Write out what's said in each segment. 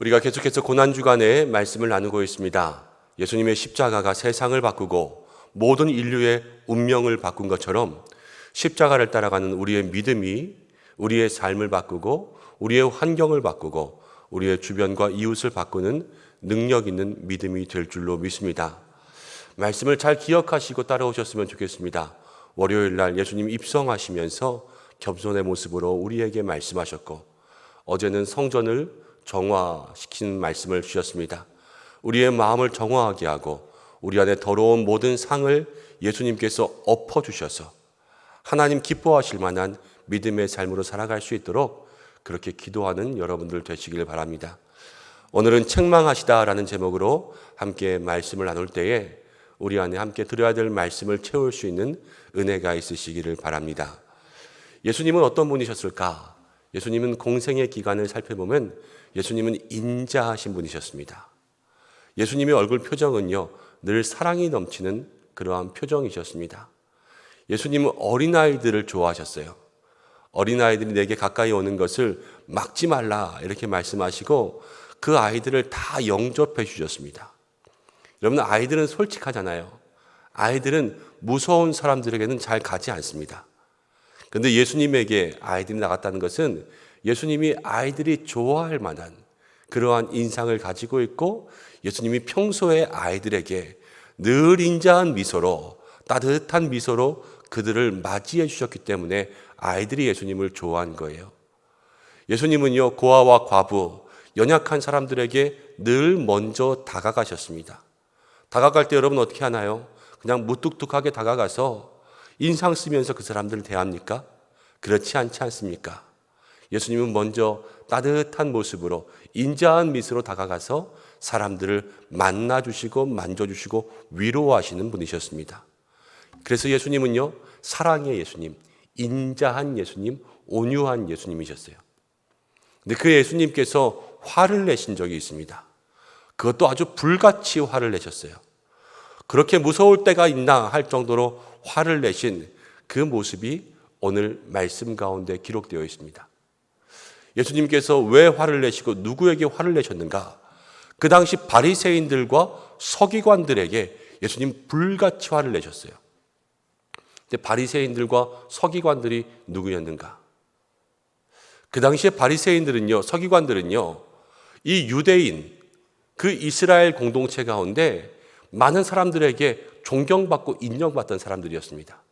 우리가 계속해서 고난주간에 말씀을 나누고 있습니다. 예수님의 십자가가 세상을 바꾸고 모든 인류의 운명을 바꾼 것처럼 십자가를 따라가는 우리의 믿음이 우리의 삶을 바꾸고 우리의 환경을 바꾸고 우리의 주변과 이웃을 바꾸는 능력 있는 믿음이 될 줄로 믿습니다. 말씀을 잘 기억하시고 따라오셨으면 좋겠습니다. 월요일 날 예수님 입성하시면서 겸손의 모습으로 우리에게 말씀하셨고, 어제는 성전을 정화시키는 말씀을 주셨습니다. 우리의 마음을 정화하게 하고 우리 안에 더러운 모든 상을 예수님께서 엎어주셔서 하나님 기뻐하실 만한 믿음의 삶으로 살아갈 수 있도록 그렇게 기도하는 여러분들 되시길 바랍니다. 오늘은 책망하시다라는 제목으로 함께 말씀을 나눌 때에 우리 안에 함께 들어야 될 말씀을 채울 수 있는 은혜가 있으시기를 바랍니다. 예수님은 어떤 분이셨을까? 예수님은 공생의 기간을 살펴보면 예수님은 인자하신 분이셨습니다. 예수님의 얼굴 표정은요, 늘 사랑이 넘치는 그러한 표정이셨습니다. 예수님은 어린아이들을 좋아하셨어요. 어린아이들이 내게 가까이 오는 것을 막지 말라 이렇게 말씀하시고 그 아이들을 다 영접해 주셨습니다. 여러분, 아이들은 솔직하잖아요. 아이들은 무서운 사람들에게는 잘 가지 않습니다. 그런데 예수님에게 아이들이 나갔다는 것은 예수님이 아이들이 좋아할 만한 그러한 인상을 가지고 있고, 예수님이 평소에 아이들에게 늘 인자한 미소로, 따뜻한 미소로 그들을 맞이해 주셨기 때문에 아이들이 예수님을 좋아한 거예요. 예수님은요, 고아와 과부, 연약한 사람들에게 늘 먼저 다가가셨습니다. 다가갈 때 여러분 어떻게 하나요? 그냥 무뚝뚝하게 다가가서 인상 쓰면서 그 사람들을 대합니까? 그렇지 않지 않습니까? 예수님은 먼저 따뜻한 모습으로 인자한 미소로 다가가서 사람들을 만나주시고 만져주시고 위로하시는 분이셨습니다. 그래서 예수님은요, 사랑의 예수님, 인자한 예수님, 온유한 예수님이셨어요. 근데 그 예수님께서 화를 내신 적이 있습니다. 그것도 아주 불같이 화를 내셨어요. 그렇게 무서울 때가 있나 할 정도로 화를 내신 그 모습이 오늘 말씀 가운데 기록되어 있습니다. 예수님께서 왜 화를 내시고 누구에게 화를 내셨는가? 그 당시 바리새인들과 서기관들에게 예수님 불같이 화를 내셨어요. 근데 바리새인들과 서기관들이 누구였는가? 그 당시에 바리새인들은요, 서기관들은요, 이 유대인, 그 이스라엘 공동체 가운데 많은 사람들에게 존경받고 인정받던 사람들이었습니다.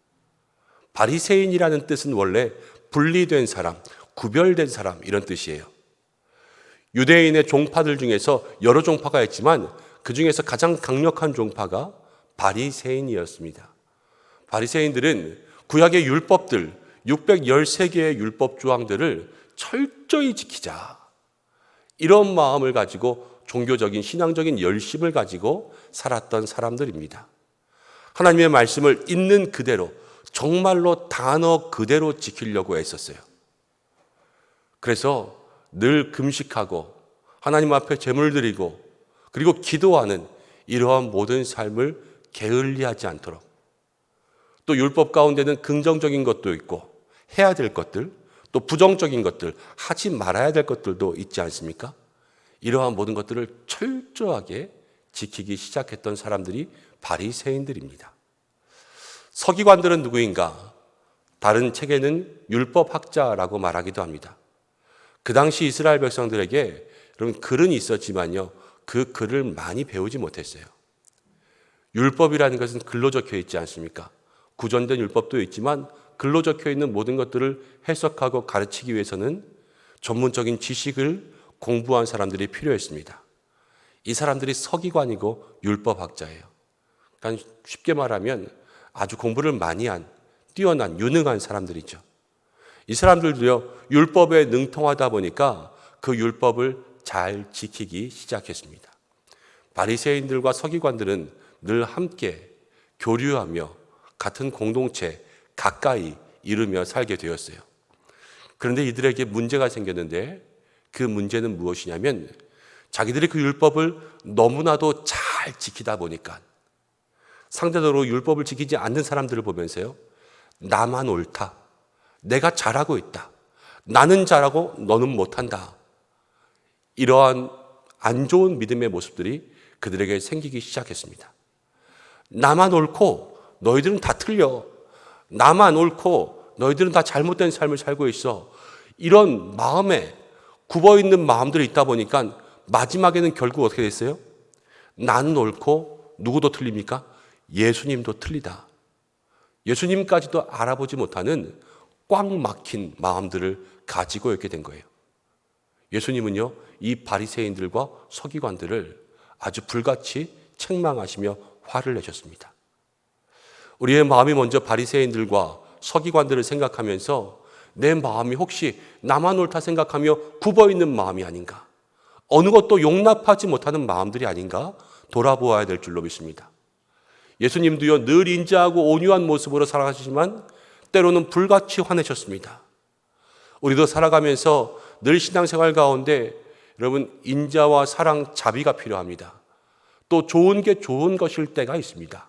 바리새인이라는 뜻은 원래 분리된 사람, 구별된 사람 이런 뜻이에요. 유대인의 종파들 중에서 여러 종파가 있지만 그 중에서 가장 강력한 종파가 바리새인이었습니다. 바리새인들은 구약의 율법들, 613개의 율법 조항들을 철저히 지키자, 이런 마음을 가지고 종교적인 신앙적인 열심을 가지고 살았던 사람들입니다. 하나님의 말씀을 있는 그대로, 정말로 단어 그대로 지키려고 애썼어요. 그래서 늘 금식하고 하나님 앞에 제물 드리고 그리고 기도하는 이러한 모든 삶을 게을리하지 않도록, 또 율법 가운데는 긍정적인 것도 있고 해야 될 것들, 또 부정적인 것들, 하지 말아야 될 것들도 있지 않습니까? 이러한 모든 것들을 철저하게 지키기 시작했던 사람들이 바리새인들입니다. 서기관들은 누구인가? 다른 책에는 율법학자라고 말하기도 합니다. 그 당시 이스라엘 백성들에게 여러분 글은 있었지만요, 그 글을 많이 배우지 못했어요. 율법이라는 것은 글로 적혀 있지 않습니까? 구전된 율법도 있지만 글로 적혀 있는 모든 것들을 해석하고 가르치기 위해서는 전문적인 지식을 공부한 사람들이 필요했습니다. 이 사람들이 서기관이고 율법학자예요. 그러니까 쉽게 말하면 아주 공부를 많이 한, 뛰어난, 유능한 사람들이죠. 이 사람들도요, 율법에 능통하다 보니까 그 율법을 잘 지키기 시작했습니다. 바리새인들과 서기관들은 늘 함께 교류하며 같은 공동체 가까이 이루며 살게 되었어요. 그런데 이들에게 문제가 생겼는데, 그 문제는 무엇이냐면 자기들이 그 율법을 너무나도 잘 지키다 보니까 상대적으로 율법을 지키지 않는 사람들을 보면서요, 나만 옳다, 내가 잘하고 있다, 나는 잘하고 너는 못한다, 이러한 안 좋은 믿음의 모습들이 그들에게 생기기 시작했습니다. 나만 옳고 너희들은 다 틀려. 나만 옳고 너희들은 다 잘못된 삶을 살고 있어. 이런 마음에 굽어있는 마음들이 있다 보니까 마지막에는 결국 어떻게 됐어요? 나는 옳고 누구도 틀립니까? 예수님도 틀리다. 예수님까지도 알아보지 못하는 꽉 막힌 마음들을 가지고 있게 된 거예요. 예수님은요, 이 바리새인들과 서기관들을 아주 불같이 책망하시며 화를 내셨습니다. 우리의 마음이 먼저 바리새인들과 서기관들을 생각하면서 내 마음이 혹시 나만 옳다 생각하며 굽어있는 마음이 아닌가, 어느 것도 용납하지 못하는 마음들이 아닌가 돌아보아야 될 줄로 믿습니다. 예수님도요, 늘 인자하고 온유한 모습으로 살아가시지만 때로는 불같이 화내셨습니다. 우리도 살아가면서 늘 신앙생활 가운데 여러분 인자와 사랑, 자비가 필요합니다. 또 좋은 게 좋은 것일 때가 있습니다.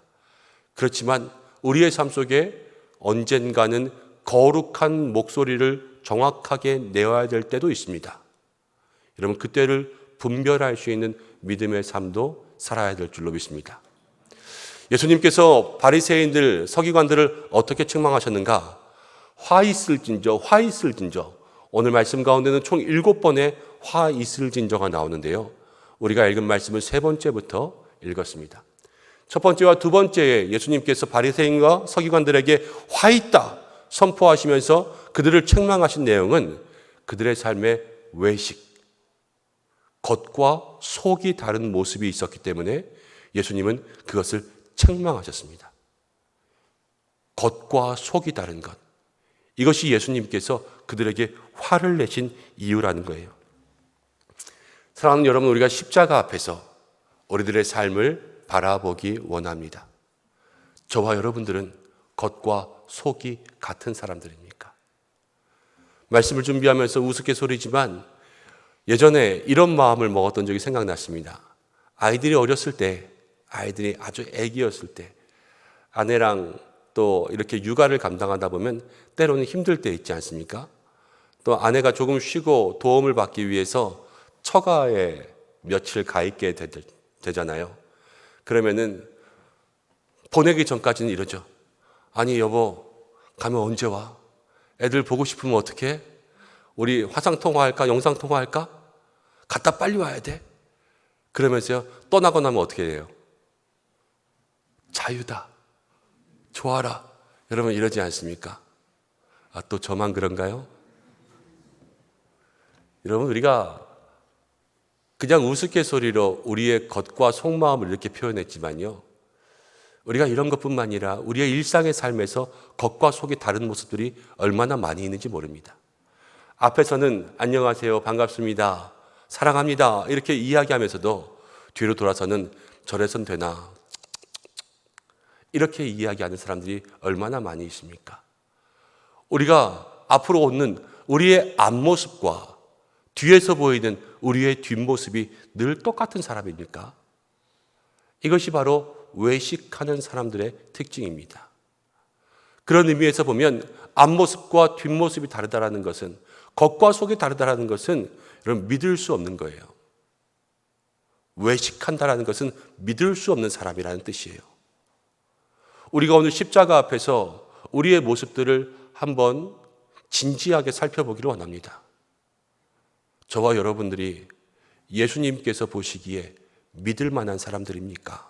그렇지만 우리의 삶 속에 언젠가는 거룩한 목소리를 정확하게 내어야 될 때도 있습니다. 여러분 그때를 분별할 수 있는 믿음의 삶도 살아야 될 줄로 믿습니다. 예수님께서 바리새인들, 서기관들을 어떻게 책망하셨는가? 화 있을진저. 오늘 말씀 가운데는 총 7번의 화 있을진저가 나오는데요. 우리가 읽은 말씀을 3번째부터 읽었습니다. 첫 번째와 두 번째에 예수님께서 바리새인과 서기관들에게 화 있다 선포하시면서 그들을 책망하신 내용은 그들의 삶의 외식, 겉과 속이 다른 모습이 있었기 때문에 예수님은 그것을 책망하셨습니다. 겉과 속이 다른 것. 이것이 예수님께서 그들에게 화를 내신 이유라는 거예요. 사랑하는 여러분, 우리가 십자가 앞에서 우리들의 삶을 바라보기 원합니다. 저와 여러분들은 겉과 속이 같은 사람들입니까? 말씀을 준비하면서 우스갯소리지만 예전에 이런 마음을 먹었던 적이 생각났습니다. 아이들이 어렸을 때, 아이들이 아주 애기였을 때 아내랑 또 이렇게 육아를 감당하다 보면 때로는 힘들 때 있지 않습니까? 또 아내가 조금 쉬고 도움을 받기 위해서 처가에 며칠 가 있게 되잖아요. 그러면은 보내기 전까지는 이러죠. 아니 여보, 가면 언제 와? 애들 보고 싶으면 어떡해? 우리 화상통화할까? 영상통화할까? 갔다 빨리 와야 돼. 그러면서요, 떠나고 나면 어떻게 해요? 자유다. 좋아라. 여러분 이러지 않습니까? 아, 또 저만 그런가요? 여러분 우리가 그냥 우스갯소리로 우리의 겉과 속마음을 이렇게 표현했지만요, 우리가 이런 것뿐만 아니라 우리의 일상의 삶에서 겉과 속이 다른 모습들이 얼마나 많이 있는지 모릅니다. 앞에서는 안녕하세요, 반갑습니다, 사랑합니다 이렇게 이야기하면서도 뒤로 돌아서는 저래선 되나 이렇게 이야기하는 사람들이 얼마나 많이 있습니까? 우리가 앞으로 오는 우리의 앞모습과 뒤에서 보이는 우리의 뒷모습이 늘 똑같은 사람입니까? 이것이 바로 외식하는 사람들의 특징입니다. 그런 의미에서 보면 앞모습과 뒷모습이 다르다는 것은, 겉과 속이 다르다는 것은 여러분 믿을 수 없는 거예요. 외식한다는 것은 믿을 수 없는 사람이라는 뜻이에요. 우리가 오늘 십자가 앞에서 우리의 모습들을 한번 진지하게 살펴보기를 원합니다. 저와 여러분들이 예수님께서 보시기에 믿을 만한 사람들입니까?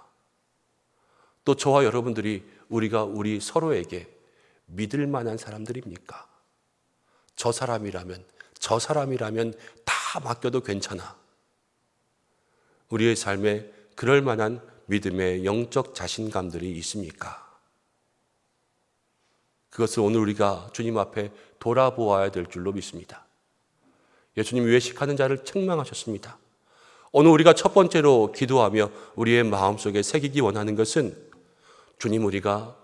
또 저와 여러분들이 우리가 우리 서로에게 믿을 만한 사람들입니까? 저 사람이라면 다 맡겨도 괜찮아. 우리의 삶에 그럴 만한 믿음의 영적 자신감들이 있습니까? 그것을 오늘 우리가 주님 앞에 돌아보아야 될 줄로 믿습니다. 예수님이 외식하는 자를 책망하셨습니다. 오늘 우리가 첫 번째로 기도하며 우리의 마음속에 새기기 원하는 것은, 주님, 우리가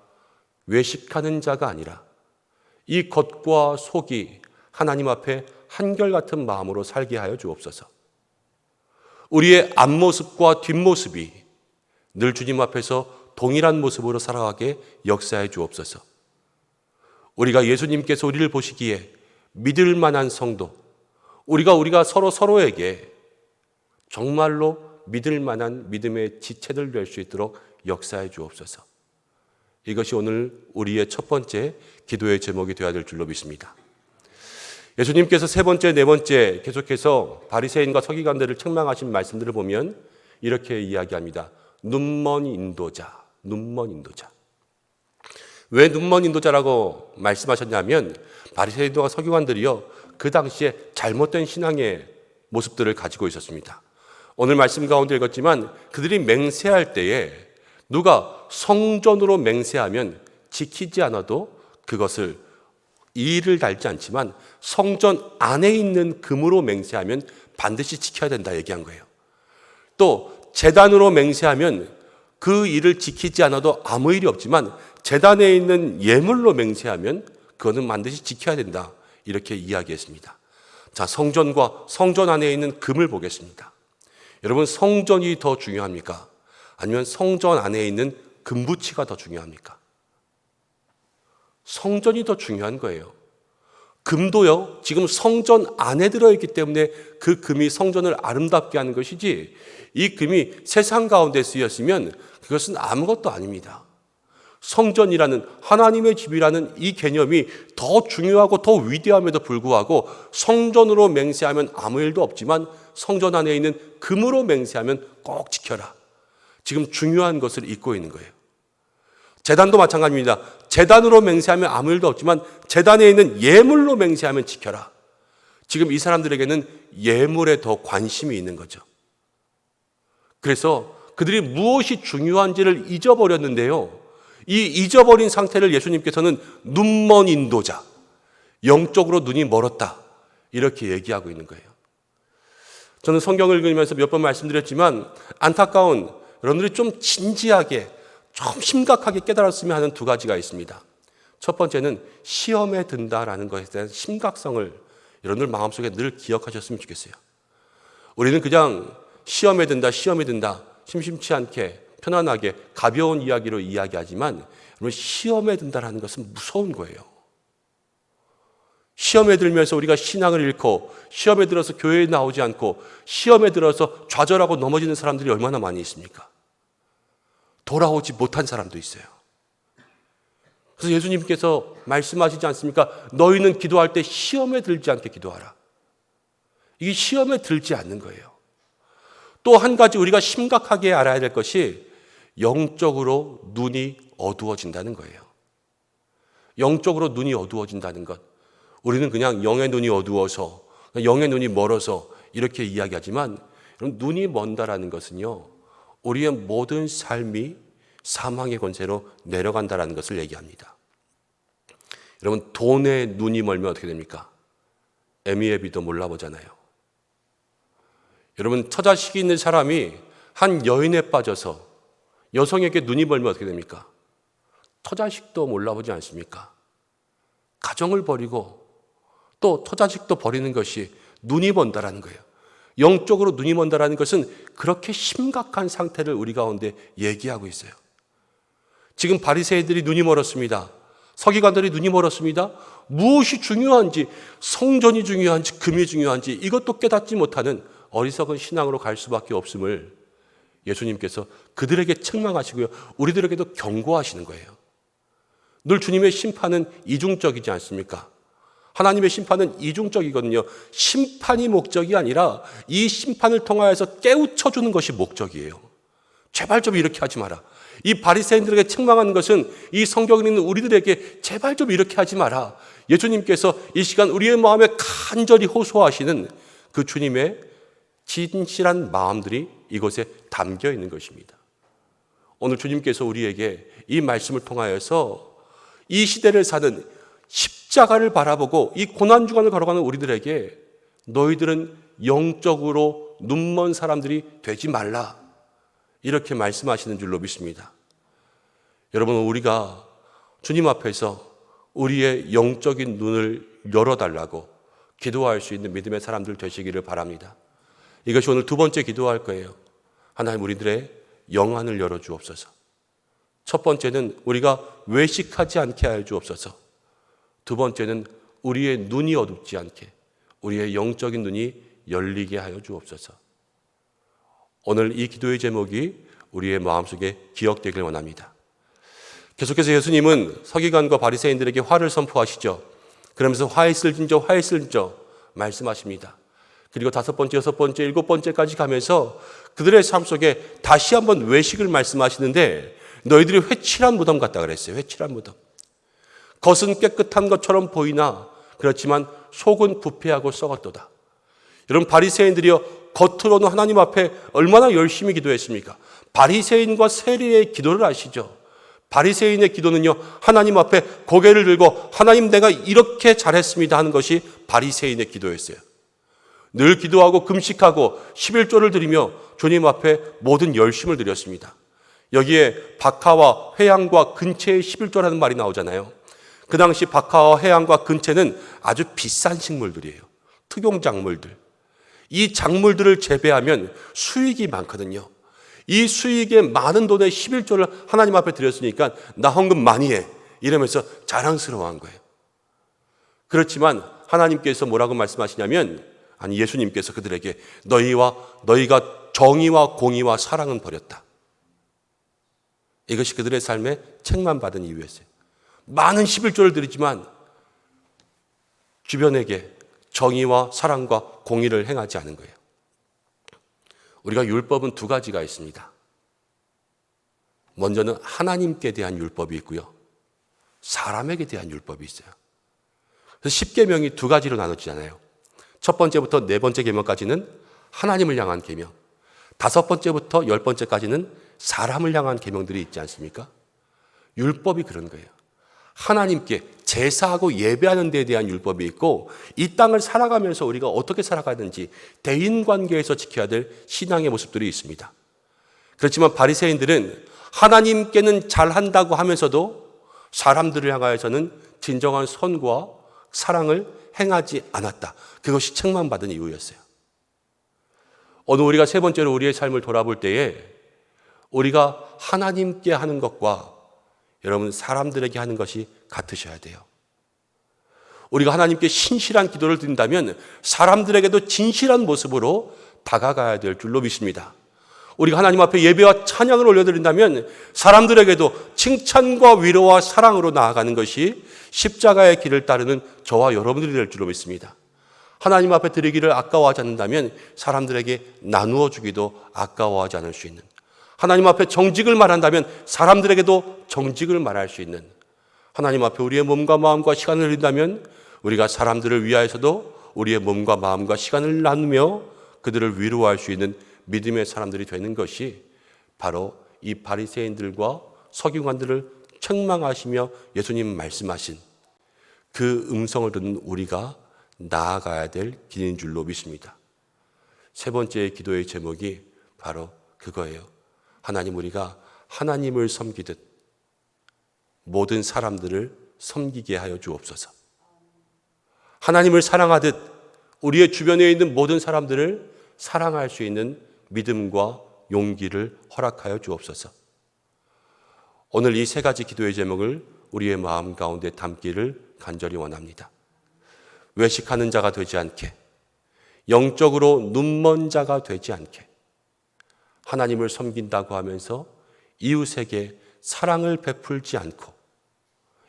외식하는 자가 아니라 이 겉과 속이 하나님 앞에 한결같은 마음으로 살게 하여 주옵소서. 우리의 앞모습과 뒷모습이 늘 주님 앞에서 동일한 모습으로 살아가게 역사해 주옵소서. 우리가 예수님께서 우리를 보시기에 믿을 만한 성도, 우리가 서로에게 정말로 믿을 만한 믿음의 지체들 될 수 있도록 역사해 주옵소서. 이것이 오늘 우리의 첫 번째 기도의 제목이 되어야 될 줄로 믿습니다. 예수님께서 세 번째, 네 번째 계속해서 바리새인과 서기관들을 책망하신 말씀들을 보면 이렇게 이야기합니다. 눈먼 인도자, 눈먼 인도자. 왜 눈먼 인도자라고 말씀하셨냐면 바리새인과 서기관들이요, 그 당시에 잘못된 신앙의 모습들을 가지고 있었습니다. 오늘 말씀 가운데 읽었지만 그들이 맹세할 때에 누가 성전으로 맹세하면 지키지 않아도 그것을 이의를 달지 않지만 성전 안에 있는 금으로 맹세하면 반드시 지켜야 된다 얘기한 거예요. 또 제단으로 맹세하면 그 일을 지키지 않아도 아무 일이 없지만 제단에 있는 예물로 맹세하면 그거는 반드시 지켜야 된다 이렇게 이야기했습니다. 자, 성전과 성전 안에 있는 금을 보겠습니다. 여러분, 성전이 더 중요합니까? 아니면 성전 안에 있는 금부치가 더 중요합니까? 성전이 더 중요한 거예요. 금도요, 지금 성전 안에 들어있기 때문에 그 금이 성전을 아름답게 하는 것이지, 이 금이 세상 가운데 쓰였으면 그것은 아무것도 아닙니다. 성전이라는 하나님의 집이라는 이 개념이 더 중요하고 더 위대함에도 불구하고 성전으로 맹세하면 아무 일도 없지만 성전 안에 있는 금으로 맹세하면 꼭 지켜라. 지금 중요한 것을 잊고 있는 거예요. 제단도 마찬가지입니다. 제단으로 맹세하면 아무 일도 없지만 제단에 있는 예물로 맹세하면 지켜라. 지금 이 사람들에게는 예물에 더 관심이 있는 거죠. 그래서 그들이 무엇이 중요한지를 잊어버렸는데요. 이 잊어버린 상태를 예수님께서는 눈먼 인도자, 영적으로 눈이 멀었다 이렇게 얘기하고 있는 거예요. 저는 성경을 읽으면서 몇 번 말씀드렸지만 안타까운, 여러분들이 좀 진지하게 좀 심각하게 깨달았으면 하는 두 가지가 있습니다. 첫 번째는 시험에 든다라는 것에 대한 심각성을 여러분들 마음속에 늘 기억하셨으면 좋겠어요. 우리는 그냥 시험에 든다 심심치 않게 편안하게 가벼운 이야기로 이야기하지만 여러분, 시험에 든다라는 것은 무서운 거예요. 시험에 들면서 우리가 신앙을 잃고 시험에 들어서 교회에 나오지 않고 시험에 들어서 좌절하고 넘어지는 사람들이 얼마나 많이 있습니까? 돌아오지 못한 사람도 있어요. 그래서 예수님께서 말씀하시지 않습니까? 너희는 기도할 때 시험에 들지 않게 기도하라. 이게 시험에 들지 않는 거예요. 또 한 가지 우리가 심각하게 알아야 될 것이 영적으로 눈이 어두워진다는 거예요. 영적으로 눈이 어두워진다는 것. 우리는 그냥 영의 눈이 어두워서, 영의 눈이 멀어서 이렇게 이야기하지만 눈이 먼다라는 것은요, 우리의 모든 삶이 사망의 권세로 내려간다는 것을 얘기합니다. 여러분, 돈에 눈이 멀면 어떻게 됩니까? 에미에비도 몰라보잖아요. 여러분, 처자식이 있는 사람이 한 여인에 빠져서 여성에게 눈이 멀면 어떻게 됩니까? 처자식도 몰라보지 않습니까? 가정을 버리고 또 처자식도 버리는 것이 눈이 먼다라는 거예요. 영적으로 눈이 먼다라는 것은 그렇게 심각한 상태를 우리 가운데 얘기하고 있어요. 지금 바리새인들이 눈이 멀었습니다. 서기관들이 눈이 멀었습니다. 무엇이 중요한지, 성전이 중요한지, 금이 중요한지 이것도 깨닫지 못하는 어리석은 신앙으로 갈 수밖에 없음을 예수님께서 그들에게 책망하시고요, 우리들에게도 경고하시는 거예요. 늘 주님의 심판은 이중적이지 않습니까? 하나님의 심판은 이중적이거든요. 심판이 목적이 아니라 이 심판을 통하여서 깨우쳐주는 것이 목적이에요. 제발 좀 이렇게 하지 마라. 이 바리새인들에게 책망하는 것은 이 성경에 있는 우리들에게 제발 좀 이렇게 하지 마라. 예수님께서 이 시간 우리의 마음에 간절히 호소하시는 그 주님의 진실한 마음들이 이곳에 담겨 있는 것입니다. 오늘 주님께서 우리에게 이 말씀을 통하여서 이 시대를 사는 십자가를 바라보고 이 고난주간을 걸어가는 우리들에게 너희들은 영적으로 눈먼 사람들이 되지 말라 이렇게 말씀하시는 줄로 믿습니다. 여러분, 우리가 주님 앞에서 우리의 영적인 눈을 열어달라고 기도할 수 있는 믿음의 사람들 되시기를 바랍니다. 이것이 오늘 두 번째 기도할 거예요. 하나님, 우리들의 영안을 열어주옵소서. 첫 번째는 우리가 외식하지 않게 하여 주옵소서. 두 번째는 우리의 눈이 어둡지 않게, 우리의 영적인 눈이 열리게 하여 주옵소서. 오늘 이 기도의 제목이 우리의 마음속에 기억되길 원합니다. 계속해서 예수님은 서기관과 바리새인들에게 화를 선포하시죠. 그러면서 화했을 진저 말씀하십니다. 그리고 5번째, 6번째, 7번째까지 가면서 그들의 삶 속에 다시 한번 외식을 말씀하시는데 너희들이 회칠한 무덤 같다 그랬어요. 회칠한 무덤. 겉은 깨끗한 것처럼 보이나 그렇지만 속은 부패하고 썩었도다. 여러분, 바리새인들이요, 겉으로는 하나님 앞에 얼마나 열심히 기도했습니까? 바리새인과 세리의 기도를 아시죠? 바리새인의 기도는요, 하나님 앞에 고개를 들고 하나님 내가 이렇게 잘했습니다 하는 것이 바리새인의 기도였어요. 늘 기도하고 금식하고 11조를 드리며 주님 앞에 모든 열심을 드렸습니다. 여기에 박하와 회양과 근채의 11조라는 말이 나오잖아요. 그 당시 박하와 회양과 근채는 아주 비싼 식물들이에요. 특용 작물들. 이 작물들을 재배하면 수익이 많거든요. 이 수익에 많은 돈의 11조를 하나님 앞에 드렸으니까 나 헌금 많이 해. 이러면서 자랑스러워한 거예요. 그렇지만 하나님께서 뭐라고 말씀하시냐면, 아니 예수님께서 그들에게 너희가 정의와 공의와 사랑은 버렸다. 이것이 그들의 삶에 책망받은 이유였어요. 많은 11조를 드리지만 주변에게 정의와 사랑과 공의를 행하지 않은 거예요. 우리가 율법은 2가지가 있습니다. 먼저는 하나님께 대한 율법이 있고요. 사람에게 대한 율법이 있어요. 그래서 10계명이 2가지로 나눠지잖아요. 첫 번째부터 4번째 계명까지는 하나님을 향한 계명, 5번째부터 10번째까지는 사람을 향한 계명들이 있지 않습니까? 율법이 그런 거예요. 하나님께 제사하고 예배하는 데에 대한 율법이 있고, 이 땅을 살아가면서 우리가 어떻게 살아가는지 대인관계에서 지켜야 될 신앙의 모습들이 있습니다. 그렇지만 바리새인들은 하나님께는 잘한다고 하면서도 사람들을 향하여서는 진정한 선과 사랑을 행하지 않았다. 그것이 책망받은 이유였어요. 오늘 우리가 3번째로 우리의 삶을 돌아볼 때에 우리가 하나님께 하는 것과 여러분 사람들에게 하는 것이 같으셔야 돼요. 우리가 하나님께 신실한 기도를 드린다면 사람들에게도 진실한 모습으로 다가가야 될 줄로 믿습니다. 우리가 하나님 앞에 예배와 찬양을 올려드린다면 사람들에게도 칭찬과 위로와 사랑으로 나아가는 것이 십자가의 길을 따르는 저와 여러분들이 될 줄로 믿습니다. 하나님 앞에 드리기를 아까워하지 않는다면 사람들에게 나누어 주기도 아까워하지 않을 수 있는, 하나님 앞에 정직을 말한다면 사람들에게도 정직을 말할 수 있는, 하나님 앞에 우리의 몸과 마음과 시간을 드린다면 우리가 사람들을 위하여서도 우리의 몸과 마음과 시간을 나누며 그들을 위로할 수 있는 믿음의 사람들이 되는 것이 바로 이 바리새인들과 서기관들을 책망하시며 예수님 말씀하신 그 음성을 듣는 우리가 나아가야 될 길인 줄로 믿습니다. 3번째 기도의 제목이 바로 그거예요. 하나님, 우리가 하나님을 섬기듯 모든 사람들을 섬기게 하여 주옵소서. 하나님을 사랑하듯 우리의 주변에 있는 모든 사람들을 사랑할 수 있는 믿음과 용기를 허락하여 주옵소서. 오늘 이 3가지 기도의 제목을 우리의 마음 가운데 담기를 간절히 원합니다. 외식하는 자가 되지 않게, 영적으로 눈먼 자가 되지 않게, 하나님을 섬긴다고 하면서 이웃에게 사랑을 베풀지 않고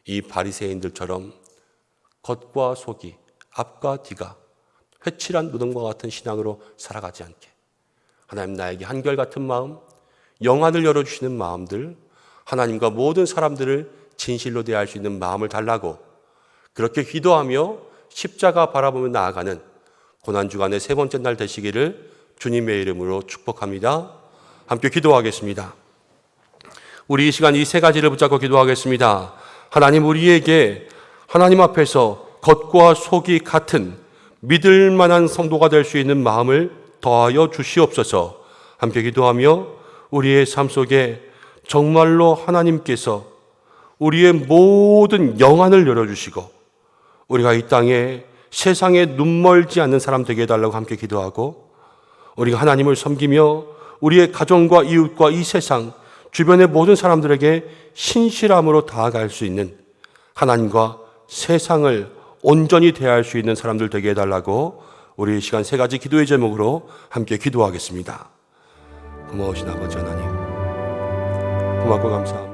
이 바리새인들처럼 겉과 속이, 앞과 뒤가 회칠한 무덤과 같은 신앙으로 살아가지 않게, 하나님 나에게 한결같은 마음, 영안을 열어주시는 마음들, 하나님과 모든 사람들을 진실로 대할 수 있는 마음을 달라고 그렇게 기도하며 십자가 바라보며 나아가는 고난주간의 3번째 날 되시기를 주님의 이름으로 축복합니다. 함께 기도하겠습니다. 우리 이 시간 이 3가지를 붙잡고 기도하겠습니다. 하나님, 우리에게 하나님 앞에서 겉과 속이 같은 믿을 만한 성도가 될 수 있는 마음을 더하여 주시옵소서. 함께 기도하며 우리의 삶 속에 정말로 하나님께서 우리의 모든 영안을 열어주시고 우리가 이 땅에 세상에 눈멀지 않는 사람 되게 해달라고 함께 기도하고, 우리가 하나님을 섬기며 우리의 가정과 이웃과 이 세상 주변의 모든 사람들에게 신실함으로 다가갈 수 있는, 하나님과 세상을 온전히 대할 수 있는 사람들 되게 해달라고 우리 이 시간 3가지 기도의 제목으로 함께 기도하겠습니다. 고마우신 아버지 하나님, 고맙고 감사합니다.